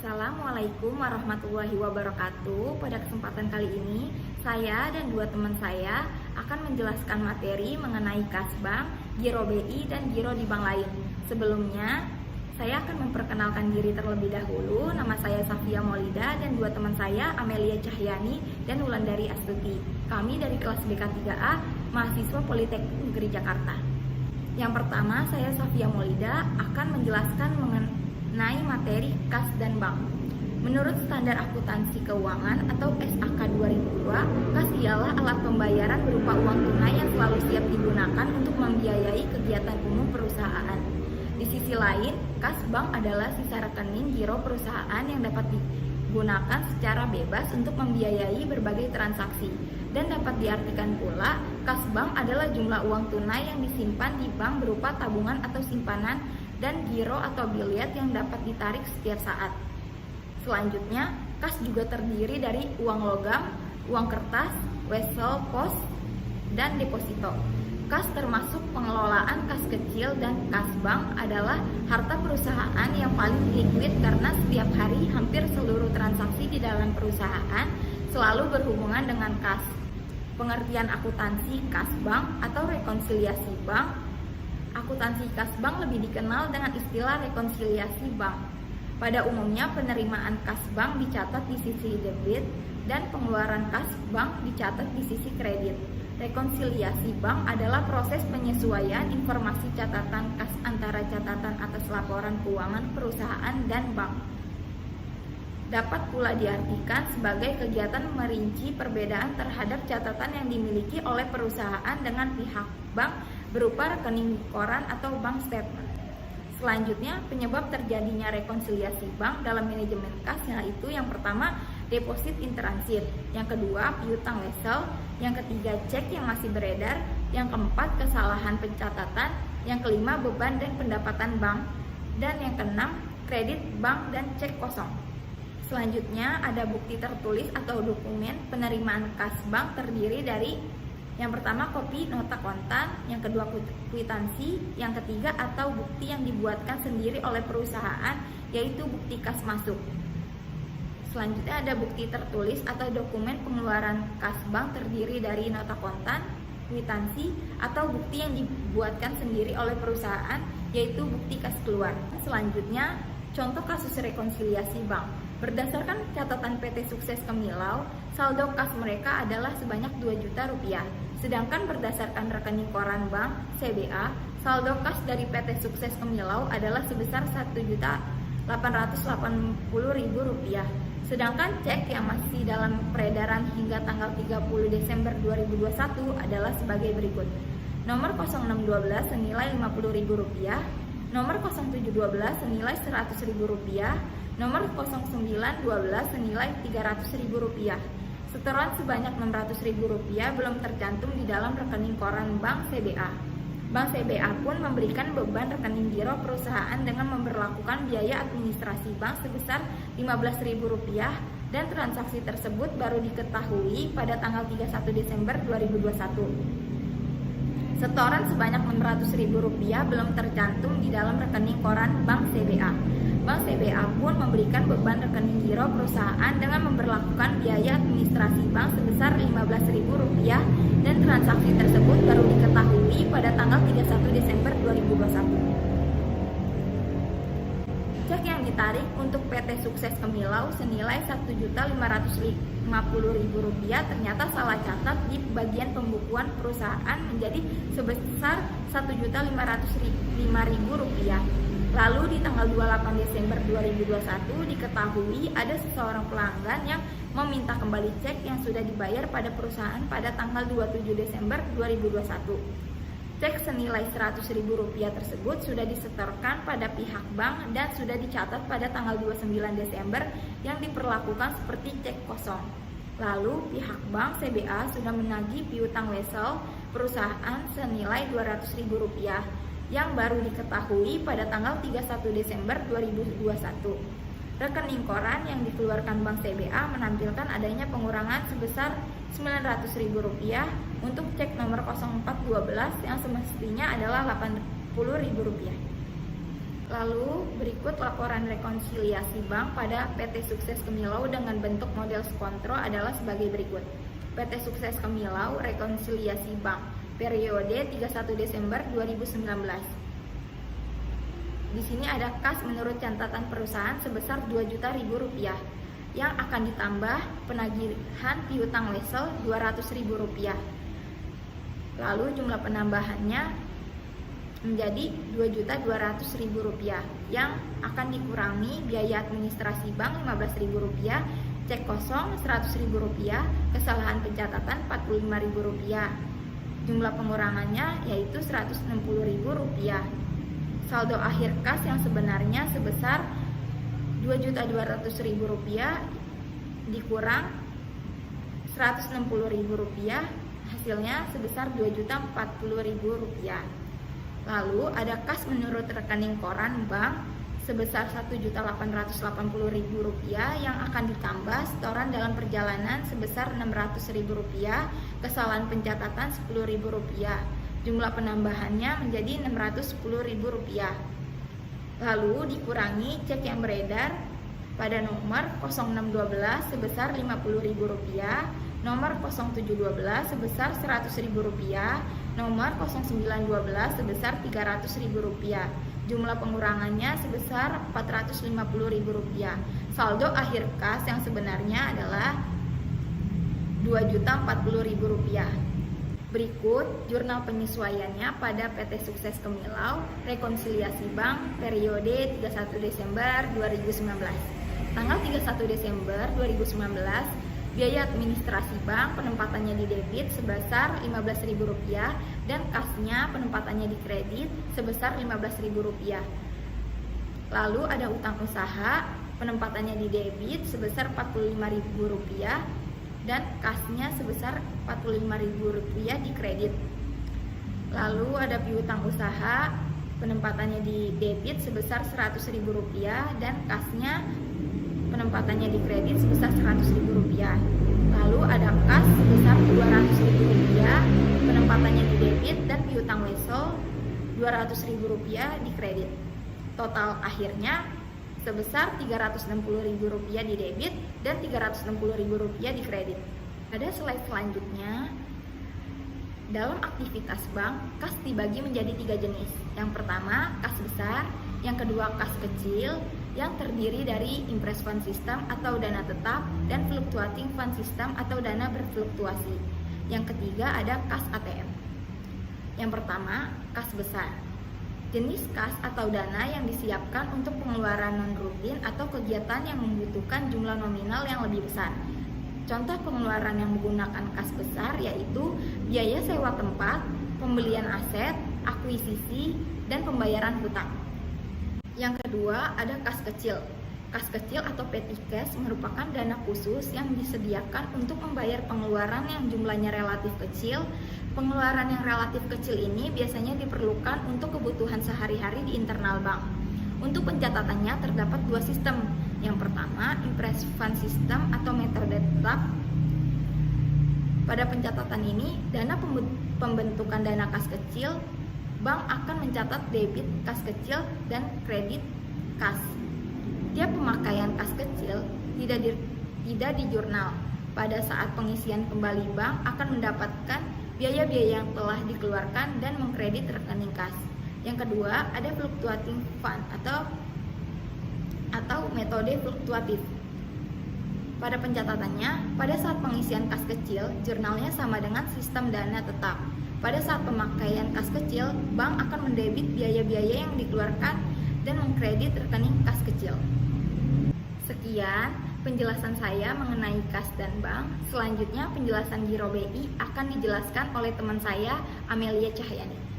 Assalamualaikum warahmatullahi wabarakatuh. Pada kesempatan kali ini, saya dan dua teman saya akan menjelaskan materi mengenai kas bank, giro BI, dan giro di bank lain. Sebelumnya, saya akan memperkenalkan diri terlebih dahulu. Nama saya Safia Maulida dan dua teman saya, Amelia Cahyani dan Wulandari Astuti. Kami dari kelas BK3A, mahasiswa Politeknik Negeri Jakarta. Yang pertama, saya Safia Maulida akan menjelaskan mengenai materi kas dan bank. Menurut Standar Akuntansi Keuangan atau SAK 2002, kas ialah alat pembayaran berupa uang tunai yang selalu siap digunakan untuk membiayai kegiatan umum perusahaan. Di sisi lain, kas bank adalah sisa rekening giro perusahaan yang dapat digunakan secara bebas untuk membiayai berbagai transaksi. Dan dapat diartikan pula, kas bank adalah jumlah uang tunai yang disimpan di bank berupa tabungan atau simpanan dan giro atau biliet yang dapat ditarik setiap saat. Selanjutnya, kas juga terdiri dari uang logam, uang kertas, wesel, pos, dan deposito. Kas termasuk pengelolaan kas kecil dan kas bank adalah harta perusahaan yang paling liquid karena setiap hari hampir seluruh transaksi di dalam perusahaan selalu berhubungan dengan kas. Pengertian akuntansi kas bank atau rekonsiliasi bank. Akuntansi kas bank lebih dikenal dengan istilah rekonsiliasi bank. Pada umumnya penerimaan kas bank dicatat di sisi debit dan pengeluaran kas bank dicatat di sisi kredit. Rekonsiliasi bank adalah proses penyesuaian informasi catatan kas antara catatan atas laporan keuangan perusahaan dan bank. Dapat pula diartikan sebagai kegiatan merinci perbedaan terhadap catatan yang dimiliki oleh perusahaan dengan pihak bank berupa rekening koran atau bank statement. Selanjutnya, penyebab terjadinya rekonsiliasi bank dalam manajemen kas yaitu yang pertama, deposit in transit, yang kedua, piutang wesel, yang ketiga, cek yang masih beredar, yang keempat, kesalahan pencatatan, yang kelima, beban dan pendapatan bank, dan yang keenam, kredit bank dan cek kosong. Selanjutnya, ada bukti tertulis atau dokumen penerimaan kas bank terdiri dari yang pertama, kopi nota kontan, yang kedua, kwitansi, yang ketiga atau bukti yang dibuatkan sendiri oleh perusahaan, yaitu bukti kas masuk. Selanjutnya ada bukti tertulis atau dokumen pengeluaran kas bank terdiri dari nota kontan, kwitansi, atau bukti yang dibuatkan sendiri oleh perusahaan, yaitu bukti kas keluar. Selanjutnya, contoh kasus rekonsiliasi bank. Berdasarkan catatan PT Sukses Kemilau, saldo kas mereka adalah sebanyak 2 juta rupiah. Sedangkan berdasarkan rekening koran bank CBA, saldo kas dari PT Sukses Kemilau adalah sebesar 1.880.000 rupiah. Sedangkan cek yang masih dalam peredaran hingga tanggal 30 Desember 2021 adalah sebagai berikut. Nomor 0612 senilai 50.000 rupiah, nomor 0712 senilai 100.000 rupiah, nomor 0912 senilai 300.000 rupiah. Setoran sebanyak 600.000 rupiah belum tercantum di dalam rekening koran bank CBA. Bank CBA pun memberikan beban rekening giro perusahaan dengan memberlakukan biaya administrasi bank sebesar 15.000 rupiah dan transaksi tersebut baru diketahui pada tanggal 31 Desember 2021. Setoran sebanyak 600.000 rupiah belum tercantum di dalam rekening koran bank CBA. Bank CBA pun memberikan beban rekening giro perusahaan dengan memberlakukan biaya administrasi bank sebesar 15.000 rupiah dan transaksi tersebut baru diketahui pada tanggal 31 Desember 2021. Cek yang ditarik untuk PT Sukses Kemilau senilai 1.550.000 rupiah ternyata salah catat di bagian pembukuan perusahaan menjadi sebesar 1.505.000 rupiah. Lalu di tanggal 28 Desember 2021 diketahui ada seseorang pelanggan yang meminta kembali cek yang sudah dibayar pada perusahaan pada tanggal 27 Desember 2021. Cek senilai 100.000 rupiah tersebut sudah disetorkan pada pihak bank dan sudah dicatat pada tanggal 29 Desember yang diperlakukan seperti cek kosong. Lalu pihak bank CBA sudah menagih piutang wesel perusahaan senilai 200.000 rupiah yang baru diketahui pada tanggal 31 Desember 2021. Rekening koran yang dikeluarkan Bank CBA menampilkan adanya pengurangan sebesar Rp900.000 untuk cek nomor 0412 yang semestinya adalah Rp80.000. Lalu berikut laporan rekonsiliasi bank pada PT Sukses Kemilau dengan bentuk model skontro adalah sebagai berikut. PT Sukses Kemilau rekonsiliasi bank periode 31 Desember 2019. Di sini ada kas menurut catatan perusahaan sebesar Rp2.000.000 yang akan ditambah penagihan piutang wesel Rp200.000. Lalu jumlah penambahannya menjadi Rp2.200.000 yang akan dikurangi biaya administrasi bank Rp15.000, cek kosong Rp100.000, kesalahan pencatatan Rp45.000. Jumlah pengurangannya yaitu Rp160.000. Saldo akhir kas yang sebenarnya sebesar Rp2.200.000 dikurang Rp160.000, hasilnya sebesar Rp2.040.000. Lalu ada kas menurut rekening koran bank sebesar Rp1.880.000 yang akan ditambah setoran dalam perjalanan sebesar Rp600.000, kesalahan pencatatan Rp10.000. Jumlah penambahannya menjadi Rp610.000. Lalu dikurangi cek yang beredar pada nomor 0612 sebesar Rp50.000, nomor 0712 sebesar Rp100.000, nomor 0912 sebesar Rp300.000. Jumlah pengurangannya sebesar Rp450.000. Saldo akhir kas yang sebenarnya adalah Rp2.040.000. Berikut jurnal penyesuaiannya pada PT Sukses Kemilau rekonsiliasi bank periode 31 Desember 2019. Tanggal 31 Desember 2019, biaya administrasi bank penempatannya di debit sebesar Rp15.000 dan kasnya penempatannya di kredit sebesar Rp15.000. Lalu ada utang usaha penempatannya di debit sebesar Rp45.000 dan kasnya sebesar Rp45.000 di kredit. Lalu ada piutang usaha penempatannya di debit sebesar Rp100.000 dan kasnya penempatannya di kredit sebesar Rp100.000. Lalu ada kas sebesar Rp200.000 penempatannya di debit dan piutang wesel Rp200.000 di kredit. Total akhirnya sebesar Rp360.000 di debit dan Rp360.000 di kredit. Pada slide selanjutnya, dalam aktivitas bank, kas dibagi menjadi 3 jenis. Yang pertama, kas besar, yang kedua kas kecil, yang terdiri dari impress fund system atau dana tetap dan fluctuating fund system atau dana berfluktuasi. Yang ketiga ada kas ATM. Yang pertama, kas besar. Jenis kas atau dana yang disiapkan untuk pengeluaran non-rutin atau kegiatan yang membutuhkan jumlah nominal yang lebih besar. Contoh pengeluaran yang menggunakan kas besar yaitu biaya sewa tempat, pembelian aset, akuisisi, dan pembayaran hutang. Yang kedua ada kas kecil. Kas kecil atau petty cash merupakan dana khusus yang disediakan untuk membayar pengeluaran yang jumlahnya relatif kecil. Pengeluaran yang relatif kecil ini biasanya diperlukan untuk kebutuhan sehari-hari di internal bank. Untuk pencatatannya terdapat 2 sistem. Yang pertama, impress fund system atau metode tetap. Pada pencatatan ini, dana pembentukan dana kas kecil, bank akan mencatat debit kas kecil dan kredit kas. Tiap pemakaian kas kecil tidak di jurnal. Pada saat pengisian kembali, bank akan mendapatkan biaya-biaya yang telah dikeluarkan dan mengkredit rekening kas. Yang kedua, ada fluctuating fund atau metode fluktuatif. Pada pencatatannya, pada saat pengisian kas kecil, jurnalnya sama dengan sistem dana tetap. Pada saat pemakaian kas kecil, bank akan mendebit biaya-biaya yang dikeluarkan dan mengkredit rekening kas kecil. Sekian penjelasan saya mengenai kas dan bank. Selanjutnya penjelasan Giro BI akan dijelaskan oleh teman saya, Amelia Cahyani.